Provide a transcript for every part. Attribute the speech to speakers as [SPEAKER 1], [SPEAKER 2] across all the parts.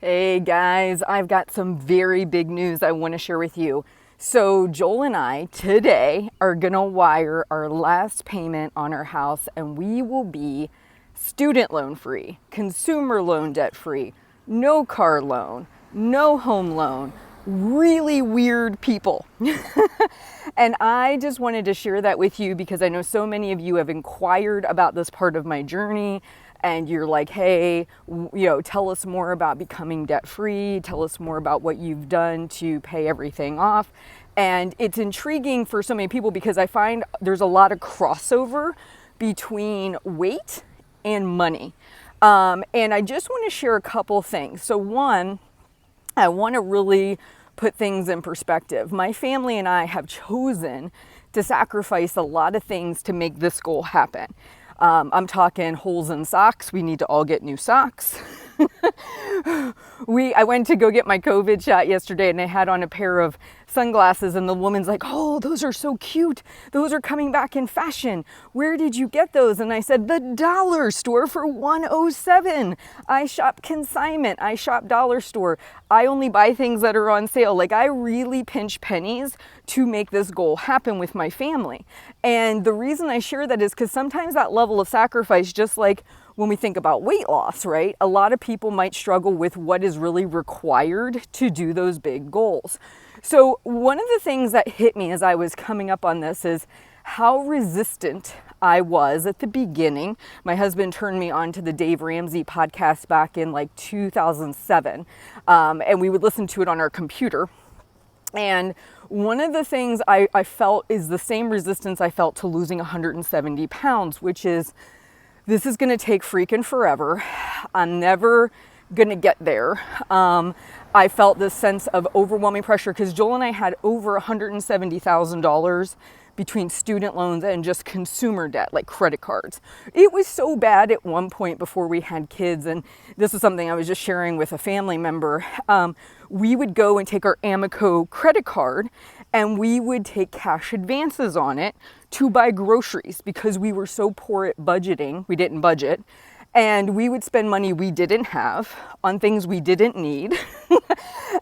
[SPEAKER 1] Hey guys, I've got some very big news I want to share with you. So, Joel and I today are going to wire our last payment on our house, and we will be student loan free, consumer loan debt free, no car loan, no home loan. Really weird people. And I just wanted to share that with you because I know so many of you have inquired about this part of my journey, and you're like, hey, tell us more about becoming debt free. Tell us more about what you've done to pay everything off. And it's intriguing for so many people because I find there's a lot of crossover between weight and money. And I just want to share a couple things. So one, I want to really put things in perspective. My family and I have chosen to sacrifice a lot of things to make this goal happen. I'm talking holes in socks. We need to all get new socks. I went to go get my COVID shot yesterday and I had on a pair of sunglasses and the woman's like, oh, those are so cute. Those are coming back in fashion. Where did you get those? And I said, the dollar store for $107. I shop consignment. I shop dollar store. I only buy things that are on sale. Like I really pinch pennies to make this goal happen with my family. And the reason I share that is because sometimes that level of sacrifice, just like when we think about weight loss, right? A lot of people might struggle with what is really required to do those big goals. So one of the things that hit me as I was coming up on this is how resistant I was at the beginning. My husband turned me on to the Dave Ramsey podcast back in like 2007, and we would listen to it on our computer. And one of the things I felt is the same resistance I felt to losing 170 pounds, which is, this is going to take freaking forever. I'm never going to get there. I felt this sense of overwhelming pressure because Joel and I had over $170,000 between student loans and just consumer debt, like credit cards. It was so bad at one point before we had kids, and this is something I was just sharing with a family member. We would go and take our Amico credit card and we would take cash advances on it to buy groceries because we were so poor at budgeting. We didn't budget. And we would spend money we didn't have on things we didn't need.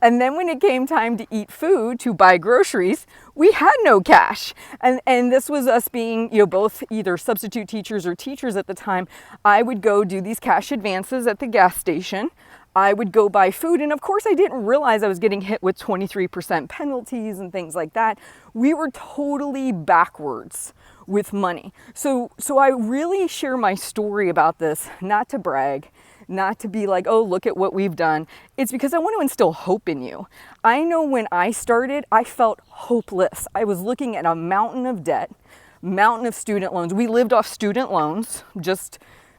[SPEAKER 1] And then when it came time to eat food, to buy groceries, we had no cash. And this was us being, both either substitute teachers or teachers at the time. I would go do these cash advances at the gas station. I would go buy food. And of course, I didn't realize I was getting hit with 23% penalties and things like that. We were totally backwards with money. So I really share my story about this, not to brag, not to be like, oh, look at what we've done. It's because I want to instill hope in you. I know when I started, I felt hopeless. I was looking at a mountain of debt, mountain of student loans. We lived off student loans, just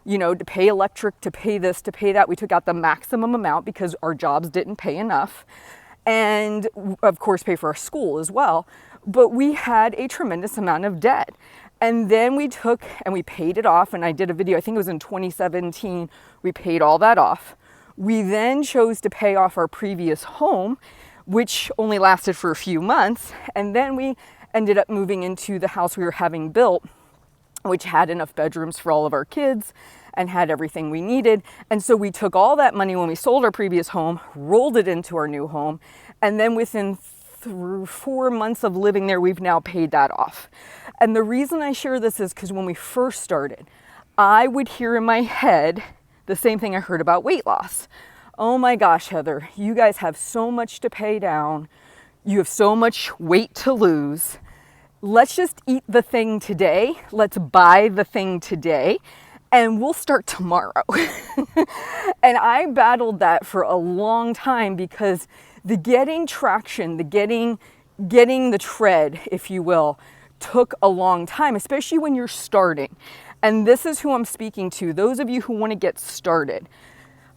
[SPEAKER 1] to pay electric, to pay this, to pay that. We took out the maximum amount because our jobs didn't pay enough. And of course, pay for our school as well. But we had a tremendous amount of debt. And then we took and we paid it off. And I did a video, I think it was in 2017, we paid all that off. We then chose to pay off our previous home, which only lasted for a few months. And then we ended up moving into the house we were having built, which had enough bedrooms for all of our kids and had everything we needed. And so we took all that money when we sold our previous home, rolled it into our new home, and then within 4 months of living there, we've now paid that off. And the reason I share this is because when we first started, I would hear in my head the same thing I heard about weight loss. Oh my gosh, Heather, you guys have so much to pay down. You have so much weight to lose. Let's just eat the thing today. Let's buy the thing today and we'll start tomorrow. And I battled that for a long time because the getting traction, the getting the tread, if you will, took a long time, especially when you're starting. And this is who I'm speaking to, those of you who want to get started.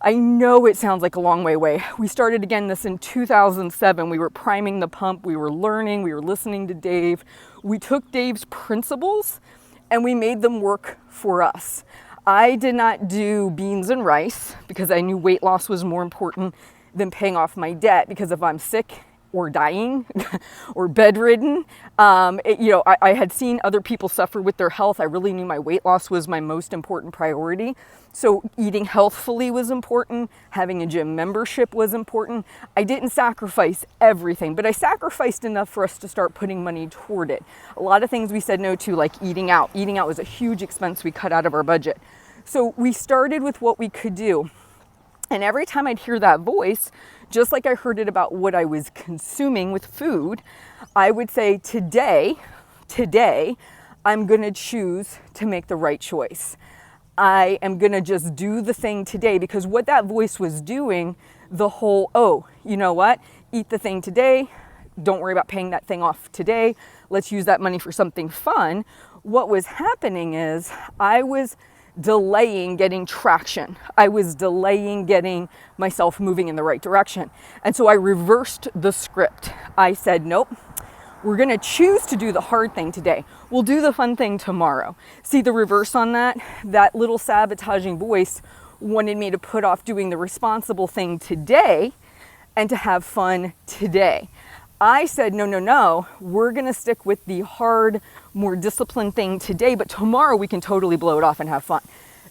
[SPEAKER 1] I know it sounds like a long way away. We started again this in 2007. We were priming the pump. We were learning. We were listening to Dave. We took Dave's principles and we made them work for us. I did not do beans and rice because I knew weight loss was more important than paying off my debt, because if I'm sick or dying or bedridden. I had seen other people suffer with their health. I really knew my weight loss was my most important priority. So eating healthfully was important. Having a gym membership was important. I didn't sacrifice everything, but I sacrificed enough for us to start putting money toward it. A lot of things we said no to, like eating out. Eating out was a huge expense we cut out of our budget. So we started with what we could do. And every time I'd hear that voice, just like I heard it about what I was consuming with food, I would say, today, I'm going to choose to make the right choice. I am going to just do the thing today, because what that voice was doing, the whole, oh, you know what? Eat the thing today. Don't worry about paying that thing off today. Let's use that money for something fun. What was happening is I was delaying getting traction. I was delaying getting myself moving in the right direction. And so I reversed the script. I said, nope, we're going to choose to do the hard thing today. We'll do the fun thing tomorrow. See the reverse on that? That little sabotaging voice wanted me to put off doing the responsible thing today and to have fun today. I said, no, we're going to stick with the hard, more disciplined thing today, but tomorrow we can totally blow it off and have fun.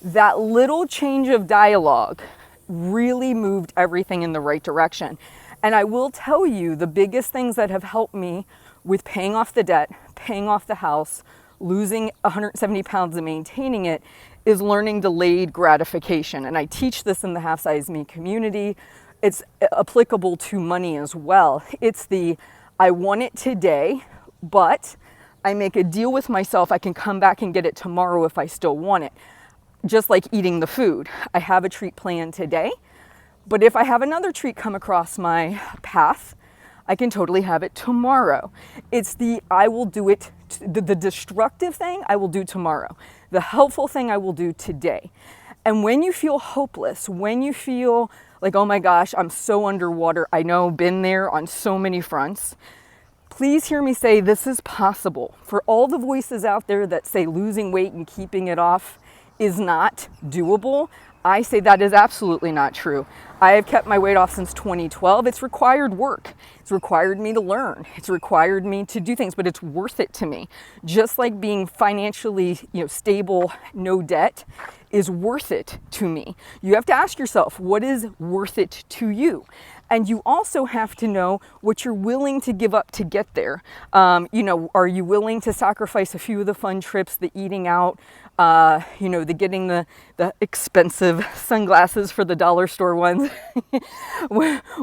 [SPEAKER 1] That little change of dialogue really moved everything in the right direction. And I will tell you, the biggest things that have helped me with paying off the debt, paying off the house, losing 170 pounds and maintaining it, is learning delayed gratification. And I teach this in the Half Size Me community. It's applicable to money as well. It's the, I want it today, but I make a deal with myself. I can come back and get it tomorrow if I still want it. Just like eating the food. I have a treat planned today, but if I have another treat come across my path, I can totally have it tomorrow. It's the, I will do it, the destructive thing I will do tomorrow. The helpful thing I will do today. And when you feel hopeless, when you feel like, oh my gosh, I'm so underwater, I know, been there on so many fronts, please hear me say this is possible. For all the voices out there that say losing weight and keeping it off is not doable, I say that is absolutely not true. I have kept my weight off since 2012. It's required work. It's required me to learn. It's required me to do things, but it's worth it to me. Just like being financially, stable, no debt is worth it to me. You have to ask yourself, what is worth it to you? And you also have to know what you're willing to give up to get there. Are you willing to sacrifice a few of the fun trips, the eating out, the getting the expensive sunglasses for the dollar store ones,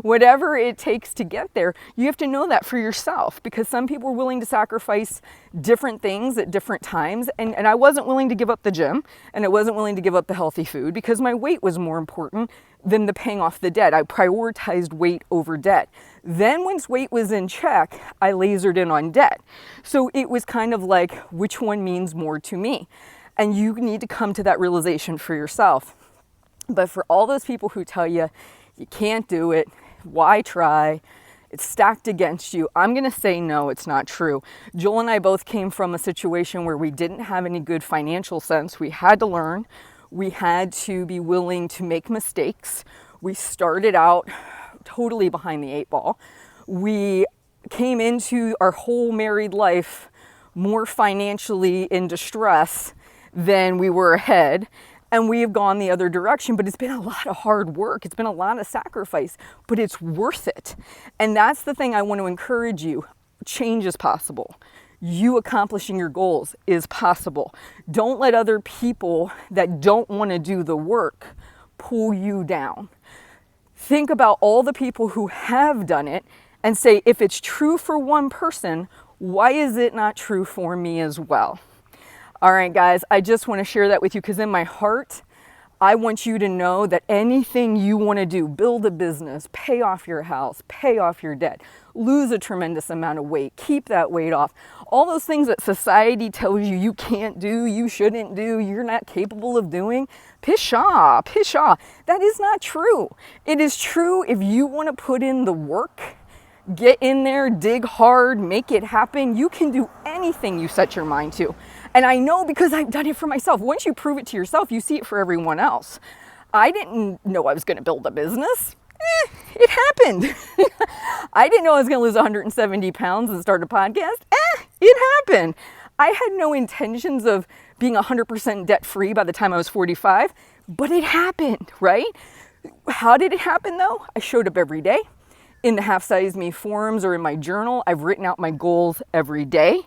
[SPEAKER 1] whatever it takes to get there, you have to know that for yourself, because some people are willing to sacrifice different things at different times. And I wasn't willing to give up the gym, and I wasn't willing to give up the healthy food because my weight was more important than the paying off the debt. I prioritized weight over debt. Then once weight was in check, I lasered in on debt. So it was kind of like, which one means more to me? And you need to come to that realization for yourself. But for all those people who tell you, you can't do it, why try? It's stacked against you. I'm going to say no, it's not true. Joel and I both came from a situation where we didn't have any good financial sense. We had to learn. We had to be willing to make mistakes. We started out totally behind the eight ball. We came into our whole married life more financially in distress than we were ahead. And we have gone the other direction, but it's been a lot of hard work. It's been a lot of sacrifice, but it's worth it. And that's the thing I want to encourage you. Change is possible. You accomplishing your goals is possible. Don't let other people that don't want to do the work pull you down. Think about all the people who have done it and say, if it's true for one person, why is it not true for me as well? All right, guys, I just want to share that with you because in my heart, I want you to know that anything you want to do, build a business, pay off your house, pay off your debt, lose a tremendous amount of weight, keep that weight off, all those things that society tells you you can't do, you shouldn't do, you're not capable of doing, pshaw. That is not true. It is true if you want to put in the work, get in there, dig hard, make it happen. You can do anything you set your mind to. And I know because I've done it for myself. Once you prove it to yourself, you see it for everyone else. I didn't know I was going to build a business. it happened. I didn't know I was going to lose 170 pounds and start a podcast. It happened. I had no intentions of being 100% debt free by the time I was 45, but it happened, right? How did it happen though? I showed up every day in the Half Size Me forums or in my journal. I've written out my goals every day.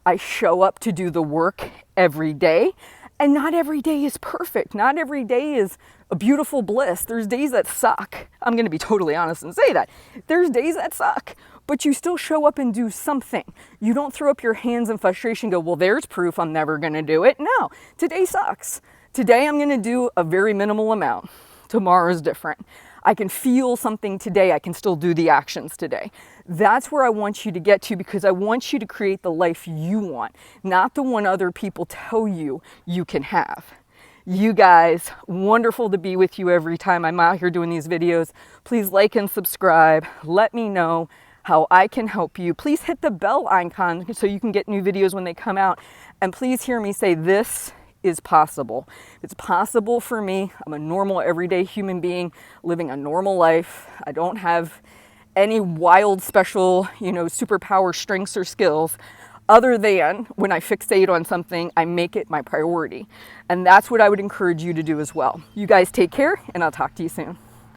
[SPEAKER 1] I show up to do the work every day. And not every day is perfect. Not every day is a beautiful bliss. There's days that suck. I'm going to be totally honest and say that. There's days that suck, but you still show up and do something. You don't throw up your hands in frustration and go, well, there's proof I'm never going to do it. No, today sucks. Today I'm going to do a very minimal amount. Tomorrow's different. I can feel something today. I can still do the actions today. That's where I want you to get to, because I want you to create the life you want, not the one other people tell you you can have. You guys, wonderful to be with you every time I'm out here doing these videos. Please like and subscribe. Let me know how I can help you. Please hit the bell icon so you can get new videos when they come out. And please hear me say this is possible. It's possible for me. I'm a normal, everyday human being living a normal life. I don't have any wild, special, superpower strengths or skills, other than when I fixate on something, I make it my priority. And that's what I would encourage you to do as well. You guys take care, and I'll talk to you soon.